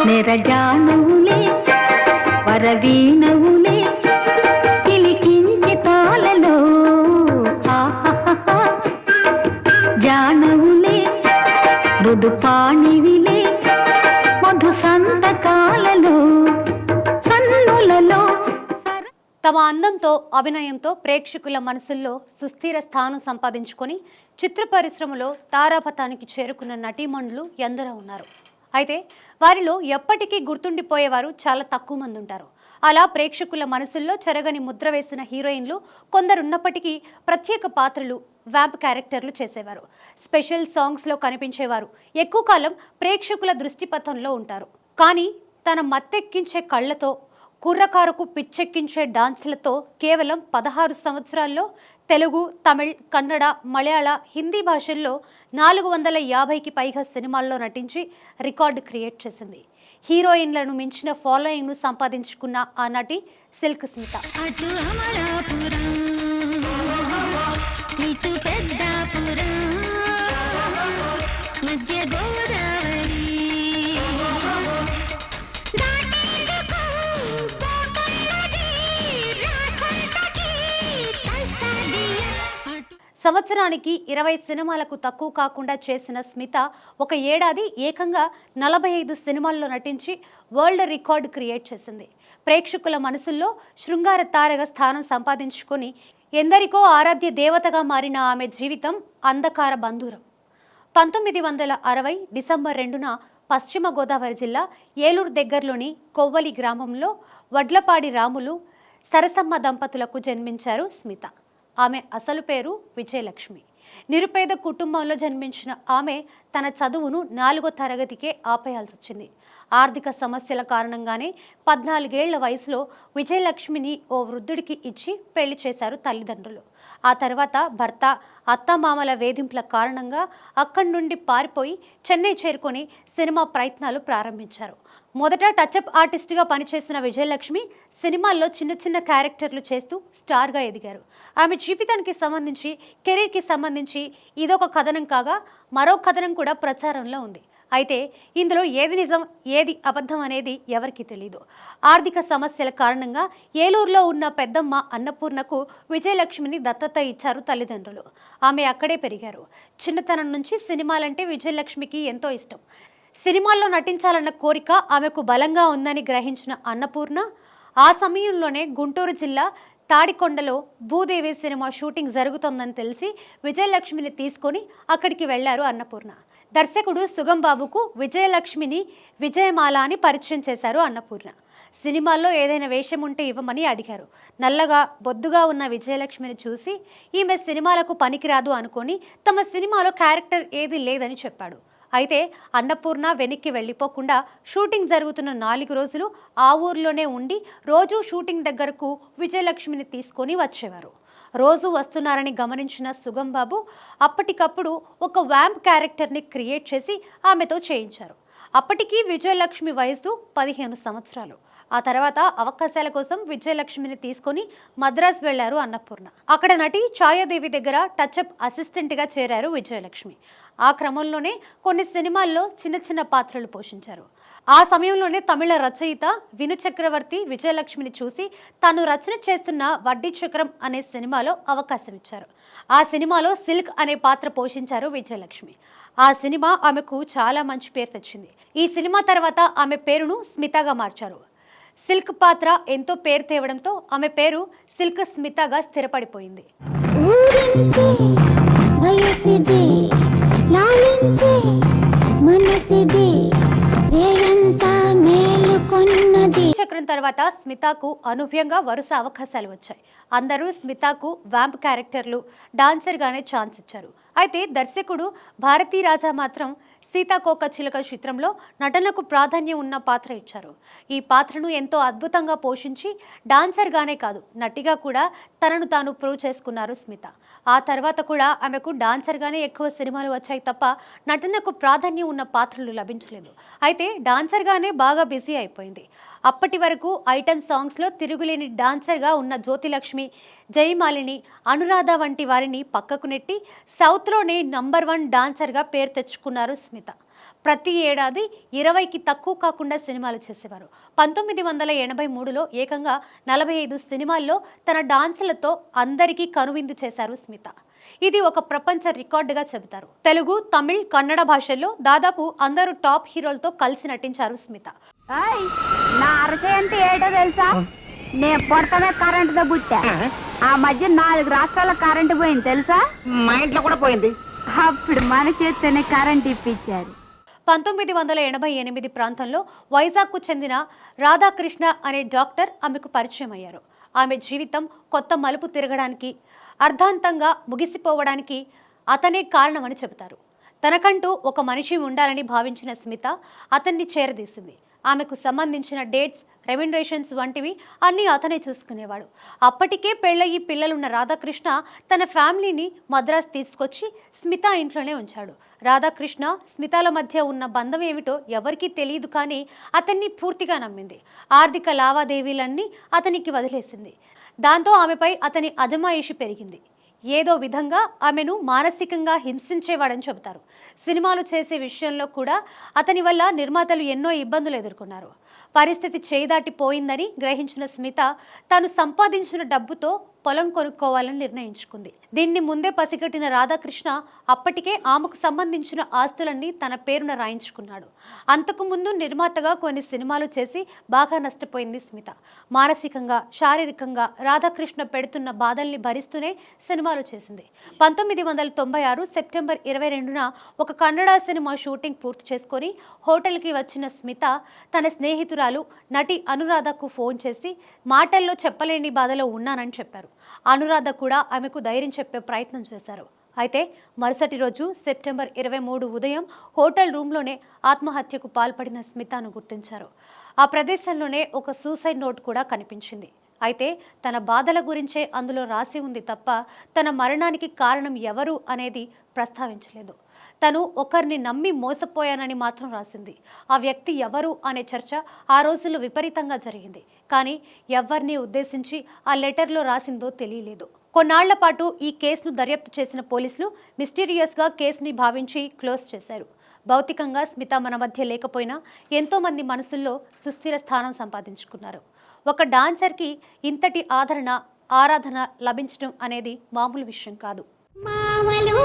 నెరజానువులే వరవీణవులే పిలికించి తాళలో జానవులే మృదుపాణివిలే మధు సంతకాలలో కన్నులలో. తమ అందంతో అభినయంతో ప్రేక్షకుల మనసుల్లో సుస్థిర స్థానం సంపాదించుకొని చిత్ర పరిశ్రమలో తారాపథానికి చేరుకున్న నటీమణులు ఎందరో ఉన్నారు. అయితే వారిలో ఎప్పటికీ గుర్తుండిపోయేవారు చాలా తక్కువ మంది ఉంటారు. అలా ప్రేక్షకుల మనసుల్లో చెరగని ముద్ర వేసిన హీరోయిన్లు కొందరున్నప్పటికీ ప్రత్యేక పాత్రలు, వ్యాంప్ క్యారెక్టర్లు చేసేవారు. స్పెషల్ సాంగ్స్లో కనిపించేవారు. ఎక్కువ కాలం ప్రేక్షకుల దృష్టిపథంలో ఉంటారు. కానీ తన మత్తెక్కించే కళ్ళతో, కుర్రకారుకు పిచ్చెక్కించే డాన్స్లతో కేవలం 16 సంవత్సరాల్లో తెలుగు, తమిళ్, కన్నడ, మలయాళ, హిందీ భాషల్లో 450కి పైగా సినిమాల్లో నటించి రికార్డు క్రియేట్ చేసింది. హీరోయిన్లను మించిన ఫాలోయింగ్ను సంపాదించుకున్న ఆ నటి సిల్క్ స్మిత. సంవత్సరానికి 20 సినిమాలకు తక్కువ కాకుండా చేసిన స్మిత ఒక ఏడాది ఏకంగా 45 సినిమాల్లో నటించి వరల్డ్ రికార్డు క్రియేట్ చేసింది. ప్రేక్షకుల మనసుల్లో శృంగార తారగా స్థానం సంపాదించుకొని ఎందరికో ఆరాధ్య దేవతగా మారిన ఆమె జీవితం అంధకార బంధూరం. 1960 డిసెంబర్ 2న పశ్చిమ గోదావరి జిల్లా ఏలూరు దగ్గరలోని కొవ్వలి గ్రామంలో వడ్లపాడి రాములు, సరసమ్మ దంపతులకు జన్మించారు స్మిత. ఆమె అసలు పేరు విజయలక్ష్మి. నిరుపేద కుటుంబంలో జన్మించిన ఆమె తన చదువును 4వ తరగతికే ఆపేయాల్సి వచ్చింది. ఆర్థిక సమస్యల కారణంగానే 14 ఏళ్ల వయసులో విజయలక్ష్మిని ఓ వృద్ధుడికి ఇచ్చి పెళ్లి చేశారు తల్లిదండ్రులు. ఆ తర్వాత భర్త, అత్తమామల వేధింపుల కారణంగా అక్కడి నుండి పారిపోయి చెన్నై చేరుకొని సినిమా ప్రయత్నాలు ప్రారంభించారు. మొదట టచ్అప్ ఆర్టిస్ట్గా పనిచేసిన విజయలక్ష్మి సినిమాల్లో చిన్న చిన్న క్యారెక్టర్లు చేస్తూ స్టార్గా ఎదిగారు. ఆమె జీవితానికి సంబంధించి, కెరీర్కి సంబంధించి ఇదొక కథనం కాగా మరో కథనం కూడా ప్రచారంలో ఉంది. అయితే ఇందులో ఏది నిజం, ఏది అబద్ధం అనేది ఎవరికీ తెలియదు. ఆర్థిక సమస్యల కారణంగా ఏలూరులో ఉన్న పెద్దమ్మ అన్నపూర్ణకు విజయలక్ష్మిని దత్తత ఇచ్చారు తల్లిదండ్రులు. ఆమె అక్కడే పెరిగారు. చిన్నతనం నుంచి సినిమాలంటే విజయలక్ష్మికి ఎంతో ఇష్టం. సినిమాల్లో నటించాలన్న కోరిక ఆమెకు బలంగా ఉందని గ్రహించిన అన్నపూర్ణ ఆ సమయంలోనే గుంటూరు జిల్లా తాడికొండలో భూదేవి సినిమా షూటింగ్ జరుగుతోందని తెలిసి విజయలక్ష్మిని తీసుకొని అక్కడికి వెళ్లారు అన్నపూర్ణ. దర్శకుడు సుగం బాబుకు విజయలక్ష్మిని విజయమాల అని పరిచయం చేశారు అన్నపూర్ణ. సినిమాల్లో ఏదైనా వేషం ఉంటే ఇవ్వమని అడిగారు. నల్లగా బొద్దుగా ఉన్న విజయలక్ష్మిని చూసి ఈమె సినిమాలకు పనికిరాదు అనుకొని తమ సినిమాలో క్యారెక్టర్ ఏది లేదని చెప్పాడు. అయితే అన్నపూర్ణ వెనక్కి వెళ్ళిపోకుండా షూటింగ్ జరుగుతున్న 4 రోజులు ఆ ఊర్లోనే ఉండి రోజు షూటింగ్ దగ్గరకు విజయలక్ష్మిని తీసుకొని వచ్చేవారు. రోజు వస్తున్నారని గమనించిన సుగం బాబు అప్పటికప్పుడు ఒక వ్యాంప్ క్యారెక్టర్ని క్రియేట్ చేసి ఆమెతో చేయించారు. అప్పటికి విజయలక్ష్మి వయసు 15 సంవత్సరాలు. ఆ తర్వాత అవకాశాల కోసం విజయలక్ష్మిని తీసుకొని మద్రాసు వెళ్లారు అన్నపూర్ణ. అక్కడ నటి ఛాయాదేవి దగ్గర టచ్అప్ అసిస్టెంట్గా చేరారు విజయలక్ష్మి. ఆ క్రమంలోనే కొన్ని సినిమాల్లో చిన్న చిన్న పాత్రలు పోషించారు. ఆ సమయంలోనే తమిళ రచయిత విను చక్రవర్తి విజయలక్ష్మిని చూసి తాను రచన చేస్తున్న వడ్డీ చక్రం అనే సినిమాలో అవకాశం ఇచ్చారు. ఆ సినిమాలో సిల్క్ అనే పాత్ర పోషించారు విజయలక్ష్మి. ఆ సినిమా ఆమెకు చాలా మంచి పేరు తెచ్చింది. ఈ సినిమా తర్వాత ఆమె పేరును స్మితగా మార్చారు. సిల్క్ పాత్ర ఎంతో పేరు తేవడంతో ఆమె పేరు సిల్క్ స్మితగా స్థిరపడిపోయింది. చక్రం తర్వాత స్మితకు అనూహ్యంగా వరుస అవకాశాలు వచ్చాయి. అందరూ స్మితకు వ్యాంప్ క్యారెక్టర్లు, డాన్సర్గానే ఛాన్స్ ఇచ్చారు. అయితే దర్శకుడు భారతీ రాజా మాత్రం సీతాకోక చిలుక చిత్రంలో నటనకు ప్రాధాన్యం ఉన్న పాత్ర ఇచ్చారు. ఈ పాత్రను ఎంతో అద్భుతంగా పోషించి డాన్సర్గానే కాదు నటిగా కూడా తనను తాను ప్రూవ్ చేసుకున్నారు స్మిత. ఆ తర్వాత కూడా ఆమెకు డాన్సర్గానే ఎక్కువ సినిమాలు వచ్చాయి తప్ప నటనకు ప్రాధాన్యం ఉన్న పాత్రలు లభించలేదు. అయితే డాన్సర్గానే బాగా బిజీ అయిపోయింది. అప్పటి వరకు ఐటెం సాంగ్స్లో తిరుగులేని డాన్సర్గా ఉన్న జ్యోతిలక్ష్మి, జయమాలిని, అనురాధ వంటి వారిని పక్కకు నెట్టి సౌత్లోనే నంబర్ 1 డాన్సర్గా పేరు తెచ్చుకున్నారు స్మిత. ప్రతి ఏడాది 20కి తక్కువ కాకుండా సినిమాలు చేసేవారు. 1983లో ఏకంగా 45 సినిమాల్లో తన డాన్సులతో అందరికీ కనువిందు చేశారు స్మిత. ఇది ఒక ప్రపంచ రికార్డుగా చెబుతారు. తెలుగు, తమిళ్, కన్నడ భాషల్లో దాదాపు అందరూ టాప్ హీరోలతో కలిసి నటించారు స్మిత. నా అరచేయంటే ఏటో తెలుసా? నేను పొడతమే కరెంటుతో పుట్టా. ఆ మధ్య 4 రాష్ట్రాల కరెంటు పోయింది తెలుసా? మా ఇంట్లో కూడా పోయింది. అప్పుడు మన చేత్తోనే కరెంట్ ఇప్పించారు. 1988 ప్రాంతంలో వైజాగ్కు చెందిన రాధాకృష్ణ అనే డాక్టర్ ఆమెకు పరిచయం అయ్యారు. ఆమె జీవితం కొత్త మలుపు తిరగడానికి, అర్ధాంతంగా ముగిసిపోవడానికి అతనే కారణమని చెబుతారు. తనకంటూ ఒక మనిషి ఉండాలని భావించిన స్మిత అతన్ని చేరదీసింది. ఆమెకు సంబంధించిన డేట్స్, రెమ్యునరేషన్స్ వంటివి అన్నీ అతనే చూసుకునేవాడు. అప్పటికే పెళ్ళయి పిల్లలున్న రాధాకృష్ణ తన ఫ్యామిలీని మద్రాసు తీసుకొచ్చి స్మిత ఇంట్లోనే ఉంచాడు. రాధాకృష్ణ స్మితల మధ్య ఉన్న బంధం ఏమిటో ఎవరికీ తెలియదు, కానీ అతన్ని పూర్తిగా నమ్మింది. ఆర్థిక లావాదేవీలన్నీ అతనికి వదిలేసింది. దాంతో ఆమెపై అతని అజమాయిషి పెరిగింది. ఏదో విధంగా ఆమెను మానసికంగా హింసించేవాడని చెబుతారు. సినిమాలు చేసే విషయంలో కూడా అతని వల్ల నిర్మాతలు ఎన్నో ఇబ్బందులు ఎదుర్కొన్నారు. పరిస్థితి చేయిదాటిపోయిందని గ్రహించిన స్మిత తాను సంపాదించిన డబ్బుతో పొలం కొనుక్కోవాలని నిర్ణయించుకుంది. దీన్ని ముందే పసిగట్టిన రాధాకృష్ణ అప్పటికే ఆమెకు సంబంధించిన ఆస్తులన్నీ తన పేరున రాయించుకున్నాడు. అంతకుముందు నిర్మాతగా కొన్ని సినిమాలు చేసి బాగా నష్టపోయింది స్మిత. మానసికంగా, శారీరకంగా రాధాకృష్ణ పెడుతున్న బాధల్ని భరిస్తూనే సినిమాలు చేసింది. 1996 సెప్టెంబర్ 22న ఒక కన్నడ సినిమా షూటింగ్ పూర్తి చేసుకొని హోటల్కి వచ్చిన స్మిత తన స్నేహితురాలు నటి అనురాధకు ఫోన్ చేసి మాటల్లో చెప్పలేని బాధలో ఉన్నానని చెప్పారు. అనురాధ కూడా ఆమెకు ధైర్యం చెప్పే ప్రయత్నం చేశారు. అయితే మరుసటి రోజు సెప్టెంబర్ 23 ఉదయం హోటల్ రూమ్లోనే ఆత్మహత్యకు పాల్పడిన స్మితను గుర్తించారు. ఆ ప్రదేశంలోనే ఒక సూసైడ్ నోట్ కూడా కనిపించింది. అయితే తన బాధల గురించే అందులో రాసి ఉంది తప్ప తన మరణానికి కారణం ఎవరు అనేది ప్రస్తావించలేదు. తను ఒకరిని నమ్మి మోసపోయానని మాత్రం రాసింది. ఆ వ్యక్తి ఎవరు అనే చర్చ ఆ రోజుల్లో విపరీతంగా జరిగింది. కానీ ఎవరిని ఉద్దేశించి ఆ లెటర్లో రాసిందో తెలియలేదు. కొన్నాళ్ల పాటు ఈ కేసును దర్యాప్తు చేసిన పోలీసులు మిస్టీరియస్గా కేసుని భావించి క్లోజ్ చేశారు. భౌతికంగా స్మిత మన మధ్య లేకపోయినా ఎంతో మంది మనసుల్లో సుస్థిర స్థానం సంపాదించుకున్నారు. ఒక డాన్సర్కి ఇంతటి ఆరాధన లభించడం అనేది మామూలు విషయం కాదు. మావలు